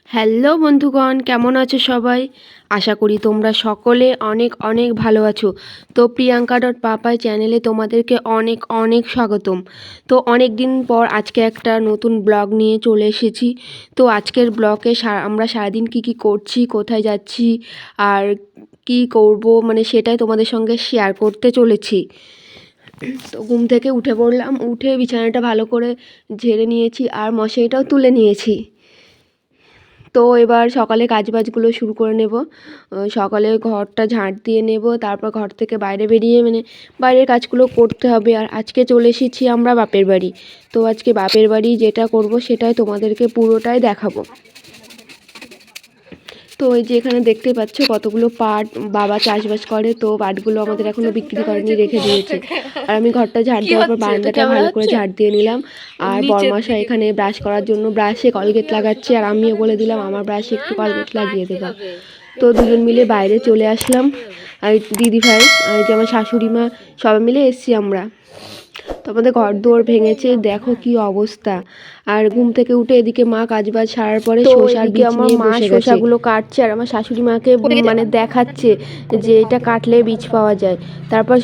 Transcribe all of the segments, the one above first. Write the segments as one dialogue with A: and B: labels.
A: Hello বন্ধুগণ, কেমন আছো সবাই? আশা করি তোমরা সকলে অনেক অনেক ভালো আছো। তো প্রিয়াঙ্কা ডট পাপাই চ্যানেলে তোমাদেরকে অনেক অনেক স্বাগতম। তো অনেক দিন পর আজকে একটা নতুন ব্লগ নিয়ে চলে এসেছি। তো আজকের ব্লগে আমরা সারাদিন কি করছি, কোথায় যাচ্ছি আর কি করব, মানে সেটাই তোমাদের সঙ্গে শেয়ার করতে চলেছি। তো ঘুম থেকে উঠে পড়লাম, উঠে বিছানাটা ভালো করে ঝেড়ে নিয়েছি আর মশারিটাও তুলে নিয়েছি। তো এবার সকালে কাজবাজগুলো শুরু করে নেব। সকালে ঘরটা ঝাঁট দিয়ে নেব, তারপর ঘর থেকে বাইরে বেরিয়ে বাইরের কাজগুলো করতে হবে। আর আজকে চলে এসেছি আমরা বাপের বাড়ি। তো আজকে বাপের বাড়ি যেটা করব সেটাই তোমাদেরকে পুরোটাই দেখাবো। তো এই যে এখানে দেখতে পাচ্ছ কতগুলো পাট বাবা চাষবাস করে, তো পাটগুলো আমাদের এখনো বিক্রি করেনি, রেখে দিয়েছে। আর আমি ঘরটা ঝাড় দেওয়ার পর বারান্দাটা ভালো করে ঝাড় দিয়ে নিলাম। আর বরমাশা এখানে ব্রাশ করার জন্য ব্রাশে কলগেট লাগাচ্ছে, আর আমিও বলে দিলাম আমার ব্রাশে একটু কলগেট লাগিয়ে দেবা। তো দুজন মিলে বাইরে চলে আসলাম। আর দিদি ভাই আর যে আমার শাশুড়ি মা সবাই মিলে এসছি আমরা। তো আমাদের ঘর দুয়ার ভেঙেছে, দেখো কি অবস্থা। আর ঘুম থেকে উঠে এদিকে মা কাজবাজ সারার পরে শসার বীজ আমার মা শসাগুলো কাটছে, আর আমার শাশুড়ি মাকে মানে দেখাচ্ছে যে এটা কাটলে বীজ পাওয়া যায়। তারপর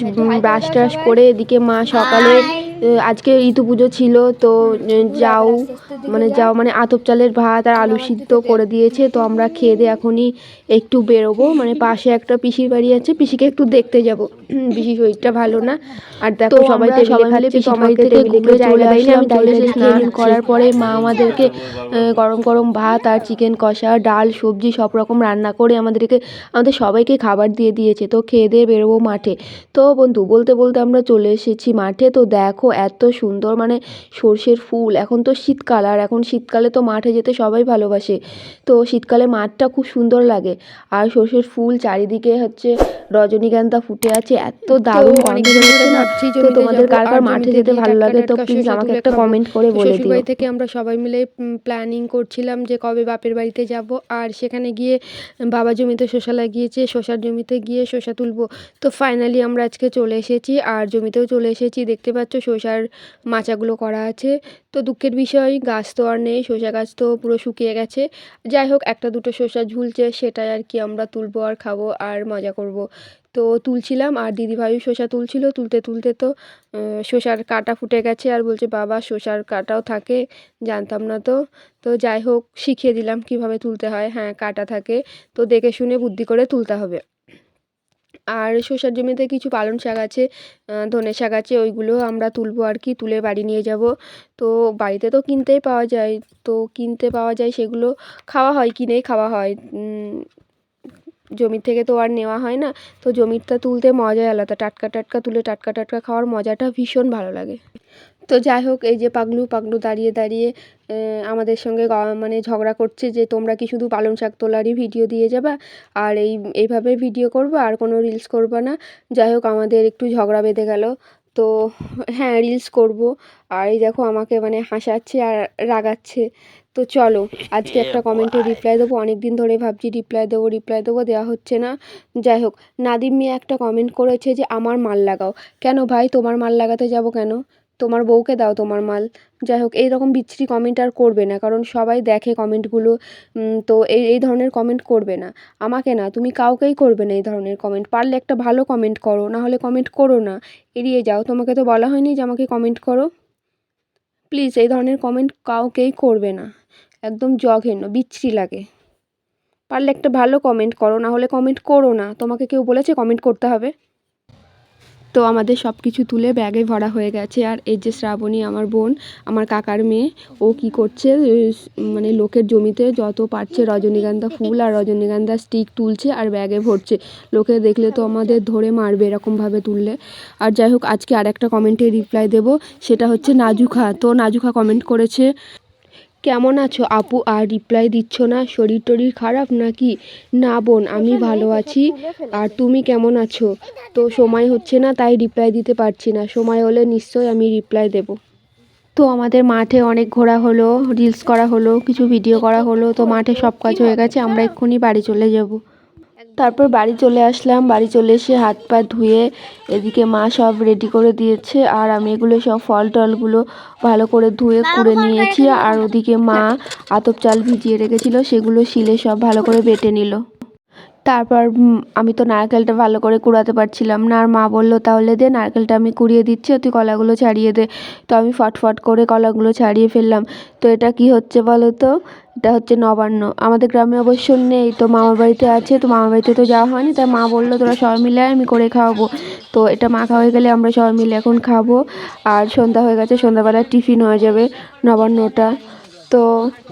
A: ব্রাশ টাশ করে এদিকে মা সকালে আজকে ঋতু পুজো ছিল, তো যাও মানে আতপ চালের ভাত আর আলু সিদ্ধ করে দিয়েছে। তো আমরা খেয়ে দিয়ে এখনই একটু বেরোবো, মানে পাশে একটা পিসির বাড়ি আছে, পিসিকে একটু দেখতে যাব। পিসির শরীরটা ভালো না। আর দেখো সবাই টেবিলে খাচ্ছে, তো আমাকে টেবিলে কেউ চলে আসলাম। চলে এসে স্নান করার পরে মা আমাদেরকে গরম গরম ভাত আর চিকেন কষা, ডাল, সবজি সব রকম রান্না করে আমাদের সবাইকে খাবার দিয়ে দিয়েছে। তো খেয়ে দিয়ে বেরোবো মাঠে। তো বন্ধু বলতে বলতে আমরা চলে এসেছি মাঠে। তো দেখো এত সুন্দর, মানে সর্ষের ফুল। এখন তো শীতকাল, আর এখন শীতকালে তো মাঠে যেতে সবাই ভালোবাসে। তো শীতকালে মাঠটা খুব সুন্দর লাগে। আর সর্ষের ফুল চারিদিকে হচ্ছে রজনীগন্ধা ফুটে আছে, এত দারুণ গন্ধ বেরোচ্ছে না। তো তোমাদের কার কার মাঠে যেতে ভালো লাগে তো প্লিজ আমাকে একটা কমেন্ট করে বলে দিও। শ্বশুরবাড়ি থেকে আমরা সবাই মিলে প্ল্যানিং করছিলাম যে কবে বাপের বাড়িতে যাব, আর সেখানে গিয়ে বাবা জমিতে শসা লাগিয়েছে, শসার জমিতে গিয়ে শসা তুলবো। তো ফাইনালি আমরা আজকে চলে এসেছি, আর জমিতেও চলে এসেছি। দেখতে পাচ্ছ শসার মাচাগুলো করা আছে। তো দুঃখের বিষয় গাছ তো আর নেই, শসা গাছ তো পুরো শুকিয়ে গেছে। যাই হোক একটা দুটো শসা ঝুলছে, সেটাই আর কি আমরা তুলবো আর খাবো আর মজা করব। তো তুলছিলাম, আর দিদিভাইও শসা তুলছিল। তুলতে তুলতে তো শসার কাঁটা ফুটে গেছে, আর বলছে বাবা শসার কাঁটাও থাকে, জানতাম না তো। তো যাই হোক শিখিয়ে দিলাম কিভাবে তুলতে হয়। হ্যাঁ, কাঁটা থাকে, তো দেখে শুনে বুদ্ধি করে তুলতে হবে। আর শসার জমিতে কিছু পালং শাক আছে, ধনে শাক আছে, ওইগুলো আমরা তুলবো আর কি, তুলে বাড়ি নিয়ে যাব। তো বাড়িতে তো কিনতেই পাওয়া যায়, তো কিনতে পাওয়া যায় সেগুলো খাওয়া হয়, কিনেই খাওয়া হয়। জমি থেকে তো আর নেওয়া হয় না। তো জমিরটা তুলতে মজাই আলাদা, টাটকা টাটকা তুলে টাটকা টাটকা খাওয়ার মজাটা ভীষণ ভালো লাগে। তো যাই হোক এই যে পাগলু পাগলু দাঁড়িয়ে দাঁড়িয়ে আমাদের সঙ্গে মানে ঝগড়া করছে যে তোমরা কি শুধু পালং শাক তোলারই ভিডিও দিয়ে যাবা, আর এইভাবে ভিডিও করবা, আর কোনো রিলস করবা না। যাই হোক আমাদের একটু ঝগড়া বেঁধে গেল। তো হ্যাঁ রিলস করব। আর এই দেখো আমাকে মানে হাসাচ্ছে আর রাগাচ্ছে। তো চলো আজকে একটা কমেন্টে রিপ্লাই দেবো, অনেক দিন ধরে ভাবছি রিপ্লাই দেবো, দেওয়া হচ্ছে না। যাই হোক নাদিম মিয়া একটা কমেন্ট করেছে যে আমার মাল লাগাও। কেন ভাই, তোমার মাল লাগাতে যাব কেন? তোমার বউকে দাও তোমার মাল। যাই হোক এইরকম বিচ্ছিরি কমেন্ট আর করবে না, কারণ সবাই দেখে কমেন্টগুলো। তো এই ধরনের কমেন্ট করবে না, আমাকে না, তুমি কাউকেই করবে না এই ধরনের কমেন্ট। পারলে একটা ভালো কমেন্ট করো, না হলে কমেন্ট করো না, এড়িয়ে যাও। তোমাকে তো বলা হয়নি যে আমাকে কমেন্ট করো। প্লিজ এই ধরনের কমেন্ট কাউকেই করবে না, একদম জঘন্য, বিচ্ছিরি লাগে। পারলে একটা ভালো কমেন্ট করো, না হলে কমেন্ট করো না। তোমাকে কেউ বলেছে কমেন্ট করতে হবে? তো আমাদের সব কিছু তুলে ব্যাগে ভরা হয়ে গেছে। আর এই যে শ্রাবণী আমার বোন, আমার কাকার মেয়ে, ও কি করছে, মানে লোকের জমিতে যত পারছে রজনীগন্ধা ফুল আর রজনীগন্ধা স্টিক তুলছে আর ব্যাগে ভরছে। লোকে দেখলে তো আমাদের ধরে মারবে এরকমভাবে তুললে। আর যাই হোক আজকে আর একটা কমেন্টে রিপ্লাই দেব, সেটা হচ্ছে নাজুখা। তো নাজুখা কমেন্ট করেছে, কেমন আছো আপু, আর রিপ্লাই দিচ্ছ না, শরীর টরীর খারাপ নাকি? না বোন আমি ভালো আছি, আর তুমি কেমন আছো? তো সময় হচ্ছে না তাই রিপ্লাই দিতে পারছি না, সময় হলে নিশ্চয়ই আমি রিপ্লাই দেব। তো আমাদের মাঠে অনেক ঘোরা হলো, রিলস করা হলো, কিছু ভিডিও করা হলো। তো মাঠে সব কাজ হয়ে গেছে, আমরা এক্ষুনি বাড়ি চলে যাব। তারপর বাড়ি চলে আসলাম, বাড়ি চলে এসে হাত পা ধুয়ে এদিকে মা সব রেডি করে দিয়েছে, আর আমি এগুলো সব ফল টলগুলো ভালো করে ধুয়ে কুড়ে নিয়েছি। আর ওদিকে মা আতপ চাল ভিজিয়ে রেখেছিল, সেগুলো শিলে সব ভালো করে বেটে নিল। তারপর আমি তো নারকেলটা ভালো করে কুড়াতে পারছিলাম না, আর মা বলল তাহলে দে নারকেলটা আমি কুড়িয়ে দিচ্ছি, তুই কলাগুলো ছাড়িয়ে দে। তো আমি ফটফট করে কলাগুলো ছাড়িয়ে ফেললাম। তো এটা কি হচ্ছে বলো তো, এটা হচ্ছে নবান্ন। আমাদের গ্রামে অবশ্য নেই, তো মামার বাড়িতে আছে, তো মামার বাড়িতে তো যাওয়া হয়নি, তাই মা বললো তোরা সবাই মিলে আমি করে খাওয়াবো। তো এটা মাখা হয়ে গেলে আমরা সবাই মিলে এখন খাবো। আর সন্ধ্যা হয়ে গেছে, সন্ধ্যাবেলা টিফিন হয়ে যাবে নবান্নটা। তো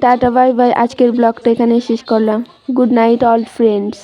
A: টাটা বাই বাই, আজকের ব্লগটা এখানে শেষ করলাম। Good night all friends.